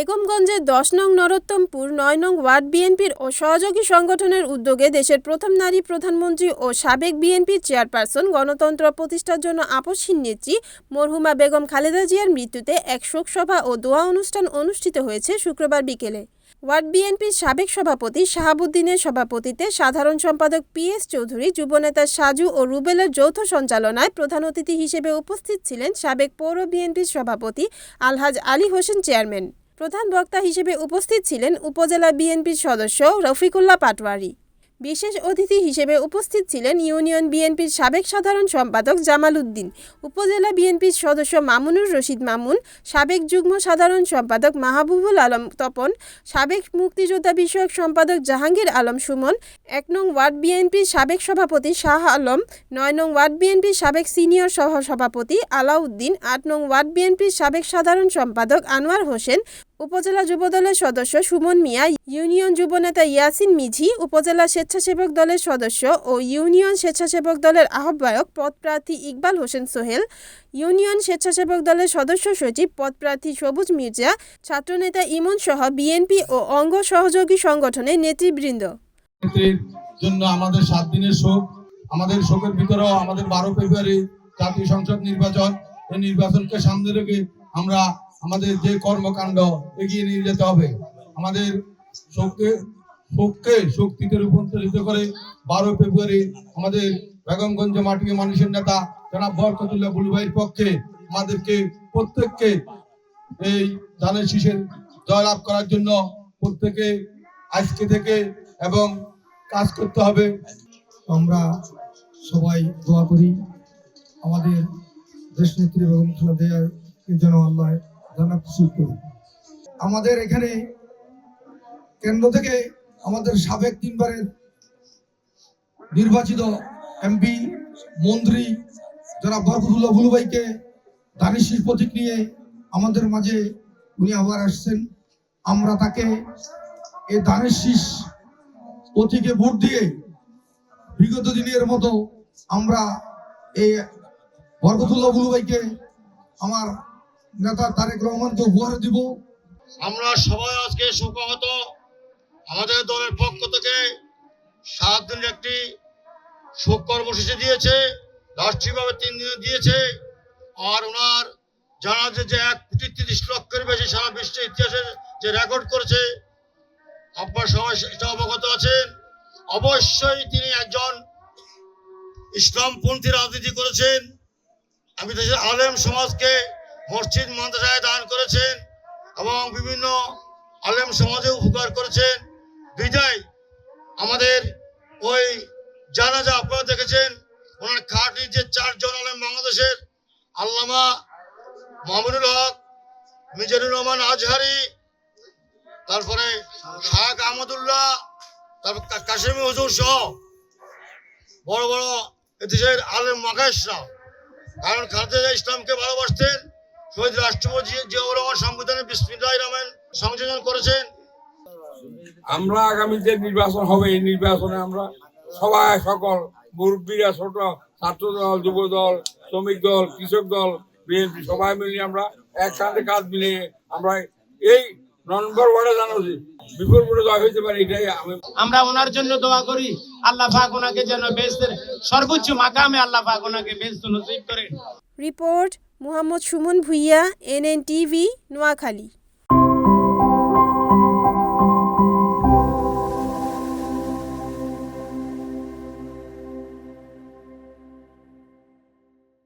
বেগমগঞ্জের ১০ নং নরোত্তমপুর ৯ নং ওয়ার্ড বিএনপির ও সহযোগী সংগঠনের উদ্যোগে দেশের প্রথম নারী প্রধানমন্ত্রী ও সাবেক বিএনপির চেয়ারপারসন গণতন্ত্র প্রতিষ্ঠার জন্য আপসহীন নেত্রী মরহুমা বেগম খালেদা জিয়ার মৃত্যুতে এক শোকসভা ও দোয়া অনুষ্ঠান অনুষ্ঠিত হয়েছে শুক্রবার বিকেলে। ওয়ার্ড বিএনপির সাবেক সভাপতি শাহাবুদ্দিনের সভাপতিত্বে সাধারণ সম্পাদক পি.এস. চৌধুরী, যুবনেতা সাজু ও রুবেলের যৌথ সঞ্চালনায় প্রধান অতিথি হিসেবে উপস্থিত ছিলেন সাবেক পৌর বিএনপির সভাপতি আলহাজ আলী হোসেন চেয়ারম্যান। প্রধান বক্তা হিসেবে উপস্থিত ছিলেন উপজেলা বিএনপির সদস্য রফিকুল্লাহ পাটোয়ারি। বিশেষ অতিথি হিসেবে উপস্থিত ছিলেন ইউনিয়ন বিএনপির সাবেক সাধারণ সম্পাদক জামাল উদ্দিন, উপজেলা বিএনপির সদস্য মামুনুর রশিদ মামুন, সাবেক যুগ্ম সাধারণ সম্পাদক মাহবুবুল আলম তপন, সাবেক মুক্তিযোদ্ধা বিষয়ক সম্পাদক জাহাঙ্গীর আলম সুমন, ১ নং ওয়ার্ড বিএনপির সাবেক সভাপতি শাহ আলম, ৯ নং ওয়ার্ড বিএনপির সাবেক সিনিয়র সহসভাপতি আলাউদ্দিন, ৮ নং ওয়ার্ড বিএনপির সাবেক সাধারণ সম্পাদক আনোয়ার হোসেন, উপজেলা যুবদলের সদস্য সুমন মিয়া, ইউনিয়ন যুবনেতা ইয়াসিন মিঝি, উপজেলা স্বেচ্ছাসেবক দলের সদস্য ও ইউনিয়ন স্বেচ্ছাসেবক দলের আহ্বায়ক পদপ্রার্থী ইকবাল হোসেন সোহেল, ইউনিয়ন স্বেচ্ছাসেবক দলের সদস্য সচিব পদপ্রার্থী সবুজ মির্জা, ছাত্রনেতা ইমন সহ বিএনপি ও অঙ্গ সহযোগী সংগঠনের নেতৃবৃন্দ। জন্য আমাদের 7 দিনের শোক। আমাদের শোকের ভিতরেও আমাদের 12 ফেব্রুয়ারি জাতীয় সংসদ নির্বাচন, এই নির্বাচনকে সামনে রেখে আমরা আমাদের যে কর্মকাণ্ড এগিয়ে নিয়ে যেতে হবে। আমাদের শোককে শক্তিতে রূপান্তরিত করে 12 ফেব্রুয়ারি আমাদের বেগমগঞ্জ মাটি মানুষের নেতা জনাব বরকতুল্লাহ বুলু ভাইয়ের পক্ষে আমাদেরকে প্রত্যেককে এই ধানের শীষের জয়লাভ করার জন্য প্রত্যেকে আজকে থেকে এবং কাজ করতে হবে। আমরা সবাই দোয়া করি আমাদের দেশনেত্রী বেগম খালেদা জিয়ার যেন আল্লাহ জান্নাত নসিব করি। আমাদের এখানে কেন্দ্র থেকে আমাদের সাবেক 3 বারের নির্বাচিত এমপি মন্ত্রী যারা বরকতুল্লাহ বুলু ভাইকে ধানের শীষ প্রতীক নিয়ে আমাদের মাঝে উনি আবার আসছেন। আমরা তাকে এই ধানের শীষ প্রতীকে ভোট দিয়ে বিগত দিনের মতো আমরা এই বরকতুল্লাহ বুলু ভাইকে আমার নেতা তারেক রহমানকে উপহার দিব। আমরা সবাই আজকে শোকাহত। আমাদের দলের পক্ষ থেকে 7 দিনের একটি শোক কর্মসূচি দিয়েছে, রাষ্ট্রীয়ভাবে 3 দিনে দিয়েছে। আর ওনার জানাজে যে 1,30,00,000 বেশি সারা বিশ্বের ইতিহাসে যে রেকর্ড করেছে, আপনারা সবাই এটা অবগত আছেন। অবশ্যই তিনি একজন ইসলামপন্থী রাজনীতি করেছেন। আমি দেশের আলেম সমাজকে মসজিদ মাদ্রাসায় দান করেছেন এবং বিভিন্ন আলেম সমাজে উপকার করেছেন। বিদায় আমাদের ওই জানাজা আপনারা দেখেছেন, ওনার খাঁটি যে 4 জন আলেম বাংলাদেশের, আল্লামা মামুনুল হক, মিজানুর রহমান আজহারি, তারপরে শাহ আহমদুল্লাহ, তারপর কাশিমি হুজুর সহ বড় বড় এদেশের আলেম মাগাইশরা, কারণ খালেদা জিয়া ইসলামকে ভালোবাসতেন। শহীদ রাষ্ট্রপতি জিয়াউর রহমান সংবিধানে বিসমিল্লাহির রহমান সংযোজন করেছেন। আমরা আগামী যে নির্বাচন হবে, এই নির্বাচনে আমরা সবাই, সকল মুরব্বীরা, ছোট ছাত্র দল, যুব দল, শ্রমিক দল, কৃষক দল, বিএনপি সবাই মিলে আমরা একসাথে কাজ মিলিয়ে আমরা এই নম্বর ওয়ার্ডে জানাচ্ছি বিপুল করে জয় হইতে পারে। এটাই আমরা ওনার জন্য দোয়া করি, আল্লাহ পাক ওনাকে যেন বেহেশতের সর্বোচ্চ মাকামে আল্লাহ পাক ওনাকে বেহেশত নসিব করে। Report Mohammad Suman Bhuiyan, NN TV, Noakhali.